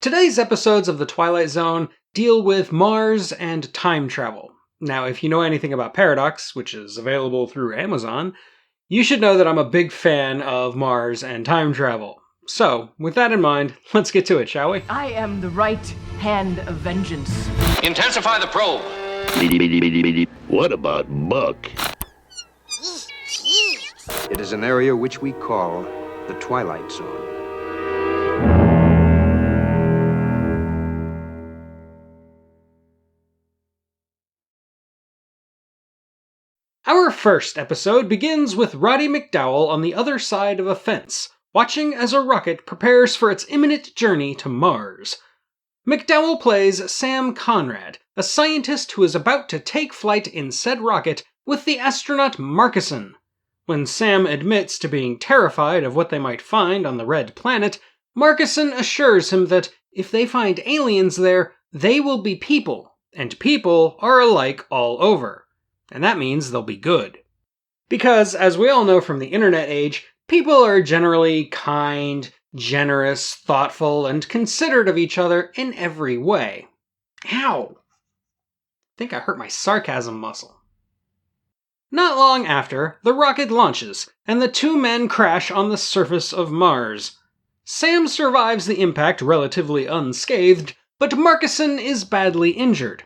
Today's episodes of The Twilight Zone deal with Mars and time travel. Now, if you know anything about Paradox, which is available through Amazon, you should know that I'm a big fan of Mars and time travel. So, with that in mind, let's get to it, shall we? I am the right hand of vengeance. Intensify the probe. What about Buck? It is an area which we call the Twilight Zone. Our first episode begins with Roddy McDowall on the other side of a fence, watching as a rocket prepares for its imminent journey to Mars. McDowall plays Sam Conrad, a scientist who is about to take flight in said rocket with the astronaut Markison. When Sam admits to being terrified of what they might find on the Red Planet, Markison assures him that if they find aliens there, they will be people, and people are alike all over. And that means they'll be good. Because, as we all know from the internet age, people are generally kind, generous, thoughtful, and considerate of each other in every way. Ow! I think I hurt my sarcasm muscle. Not long after, the rocket launches, and the two men crash on the surface of Mars. Sam survives the impact relatively unscathed, but Markison is badly injured.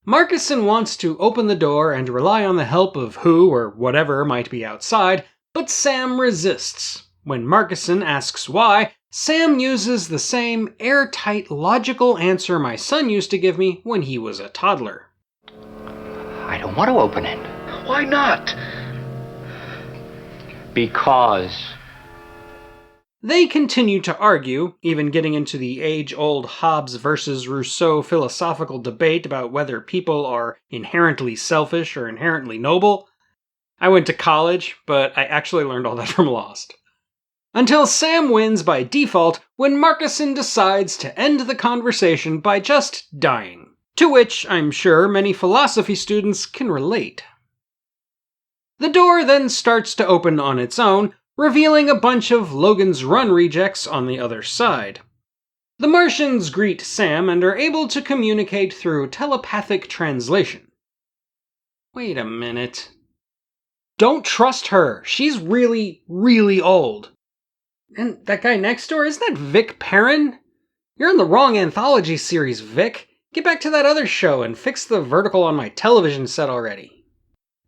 Markison wants to open the door and rely on the help of who or whatever might be outside, but Sam resists. When Markison asks why, Sam uses the same airtight, logical answer my son used to give me when he was a toddler. I don't want to open it. Why not? Because... They continue to argue, even getting into the age-old Hobbes versus Rousseau philosophical debate about whether people are inherently selfish or inherently noble. I went to college, but I actually learned all that from Lost. Until Sam wins by default when Markison decides to end the conversation by just dying, to which I'm sure many philosophy students can relate. The door then starts to open on its own, revealing a bunch of Logan's Run rejects on the other side. The Martians greet Sam and are able to communicate through telepathic translation. Wait a minute. Don't trust her. She's really, really old. And that guy next door, isn't that Vic Perrin? You're in the wrong anthology series, Vic. Get back to that other show and fix the vertical on my television set already.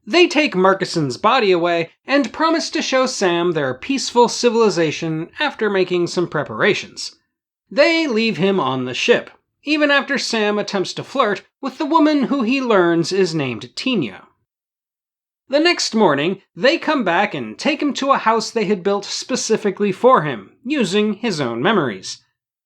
They take Markison's body away and promise to show Sam their peaceful civilization after making some preparations. They leave him on the ship, even after Sam attempts to flirt with the woman who he learns is named Tina. The next morning, they come back and take him to a house they had built specifically for him, using his own memories.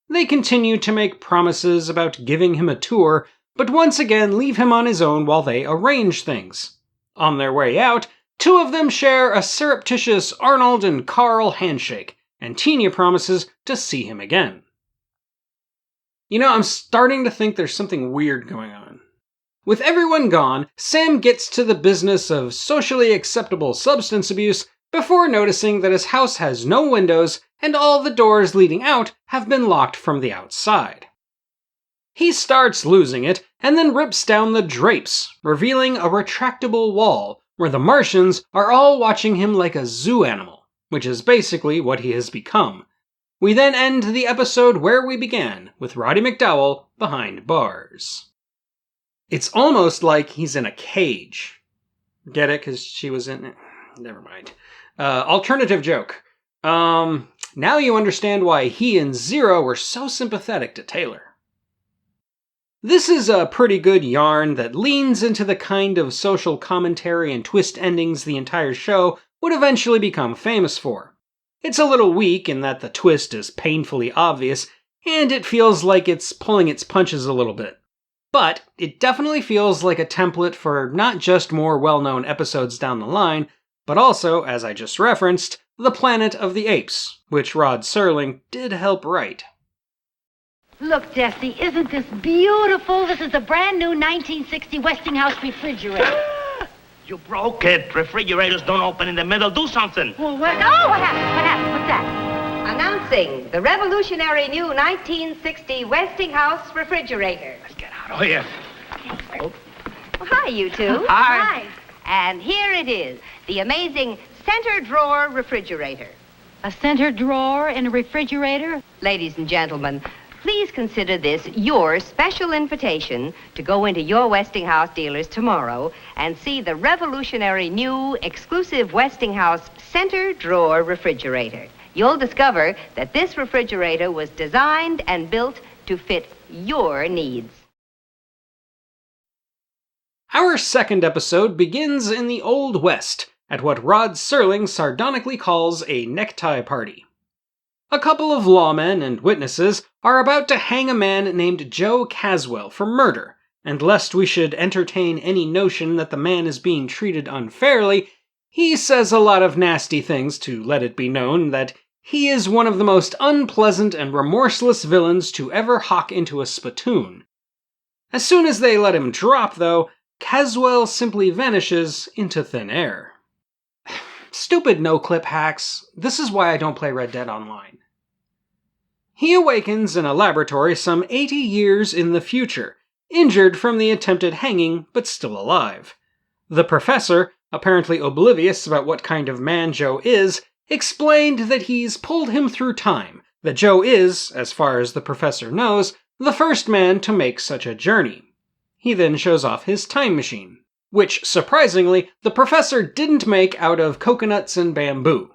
They continue to make promises about giving him a tour, but once again leave him on his own while they arrange things. On their way out, two of them share a surreptitious Arnold and Carl handshake, and Tina promises to see him again. You know, I'm starting to think there's something weird going on. With everyone gone, Sam gets to the business of socially acceptable substance abuse before noticing that his house has no windows and all the doors leading out have been locked from the outside. He starts losing it, and then rips down the drapes, revealing a retractable wall, where the Martians are all watching him like a zoo animal, which is basically what he has become. We then end the episode where we began, with Roddy McDowall behind bars. It's almost like he's in a cage. Get it? Because she was in it? Never mind. Alternative joke. Now you understand why he and Zero were so sympathetic to Taylor. This is a pretty good yarn that leans into the kind of social commentary and twist endings the entire show would eventually become famous for. It's a little weak in that the twist is painfully obvious, and it feels like it's pulling its punches a little bit. But it definitely feels like a template for not just more well-known episodes down the line, but also, as I just referenced, The Planet of the Apes, which Rod Serling did help write. Look, Jesse, isn't this beautiful? This is a brand new 1960 Westinghouse refrigerator. You broke it. Refrigerators don't open in the middle. Do something. Well, what happened? What happened? What's that? Announcing the revolutionary new 1960 Westinghouse refrigerator. Let's get out. Oh, yeah. Well, hi, you two. Hi. And here it is, the amazing center drawer refrigerator. A center drawer in a refrigerator? Ladies and gentlemen, please consider this your special invitation to go into your Westinghouse dealers tomorrow and see the revolutionary new exclusive Westinghouse center drawer refrigerator. You'll discover that this refrigerator was designed and built to fit your needs. Our second episode begins in the Old West, at what Rod Serling sardonically calls a necktie party. A couple of lawmen and witnesses are about to hang a man named Joe Caswell for murder, and lest we should entertain any notion that the man is being treated unfairly, he says a lot of nasty things to let it be known that he is one of the most unpleasant and remorseless villains to ever hawk into a spittoon. As soon as they let him drop, though, Caswell simply vanishes into thin air. Stupid no-clip hacks. This is why I don't play Red Dead Online. He awakens in a laboratory some 80 years in the future, injured from the attempted hanging, but still alive. The professor, apparently oblivious about what kind of man Joe is, explained that he's pulled him through time, that Joe is, as far as the professor knows, the first man to make such a journey. He then shows off his time machine, which, surprisingly, the professor didn't make out of coconuts and bamboo.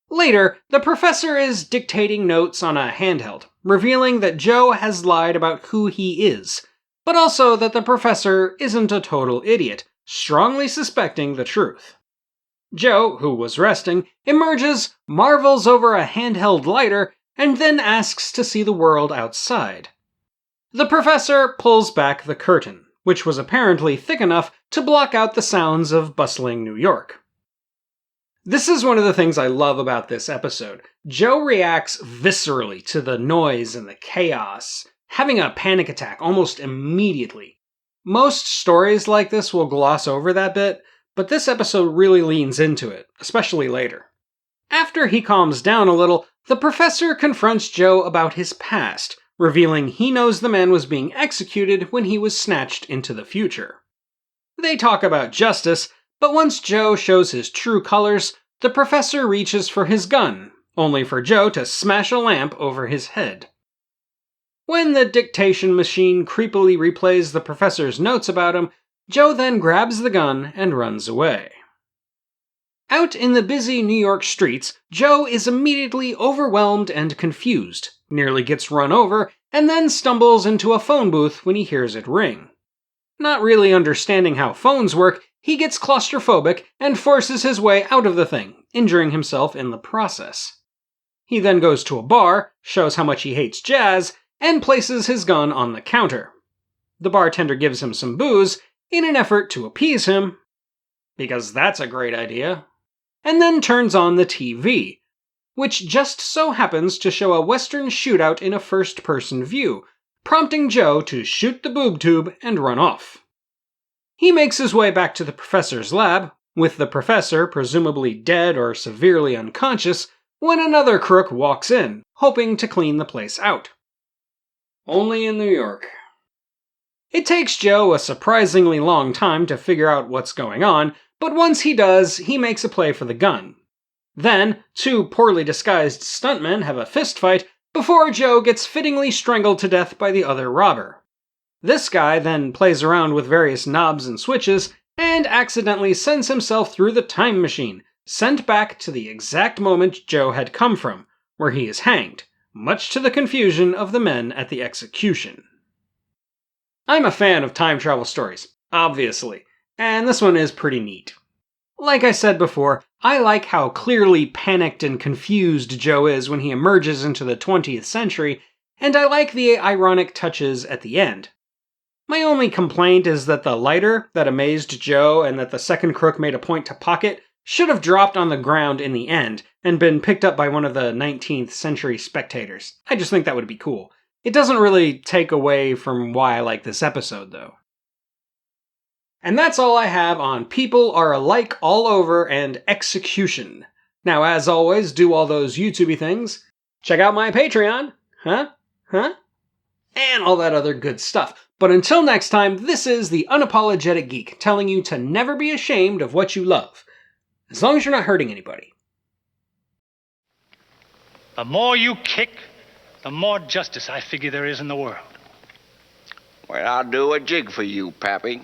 Later, the professor is dictating notes on a handheld, revealing that Joe has lied about who he is, but also that the professor isn't a total idiot, strongly suspecting the truth. Joe, who was resting, emerges, marvels over a handheld lighter, and then asks to see the world outside. The professor pulls back the curtain, which was apparently thick enough to block out the sounds of bustling New York. This is one of the things I love about this episode. Joe reacts viscerally to the noise and the chaos, having a panic attack almost immediately. Most stories like this will gloss over that bit, but this episode really leans into it, especially later. After he calms down a little, the professor confronts Joe about his past, revealing he knows the man was being executed when he was snatched into the future. They talk about justice, but once Joe shows his true colors, the professor reaches for his gun, only for Joe to smash a lamp over his head. When the dictation machine creepily replays the professor's notes about him, Joe then grabs the gun and runs away. Out in the busy New York streets, Joe is immediately overwhelmed and confused, nearly gets run over, and then stumbles into a phone booth when he hears it ring. Not really understanding how phones work, he gets claustrophobic and forces his way out of the thing, injuring himself in the process. He then goes to a bar, shows how much he hates jazz, and places his gun on the counter. The bartender gives him some booze in an effort to appease him, because that's a great idea, and then turns on the TV, which just so happens to show a Western shootout in a first-person view, prompting Joe to shoot the boob tube and run off. He makes his way back to the professor's lab, with the professor presumably dead or severely unconscious, when another crook walks in, hoping to clean the place out. Only in New York. It takes Joe a surprisingly long time to figure out what's going on, but once he does, he makes a play for the gun. Then, two poorly disguised stuntmen have a fistfight before Joe gets fittingly strangled to death by the other robber. This guy then plays around with various knobs and switches and accidentally sends himself through the time machine, sent back to the exact moment Joe had come from, where he is hanged, much to the confusion of the men at the execution. I'm a fan of time travel stories, obviously, and this one is pretty neat. Like I said before, I like how clearly panicked and confused Joe is when he emerges into the 20th century, and I like the ironic touches at the end. My only complaint is that the lighter that amazed Joe and that the second crook made a point to pocket should have dropped on the ground in the end and been picked up by one of the 19th century spectators. I just think that would be cool. It doesn't really take away from why I like this episode, though. And that's all I have on People Are Alike All Over and Execution. Now, as always, do all those YouTubey things. Check out my Patreon. Huh? And all that other good stuff. But until next time, this is the Unapologetic Geek, telling you to never be ashamed of what you love. As long as you're not hurting anybody. The more you kick, the more justice I figure there is in the world. Well, I'll do a jig for you, Pappy.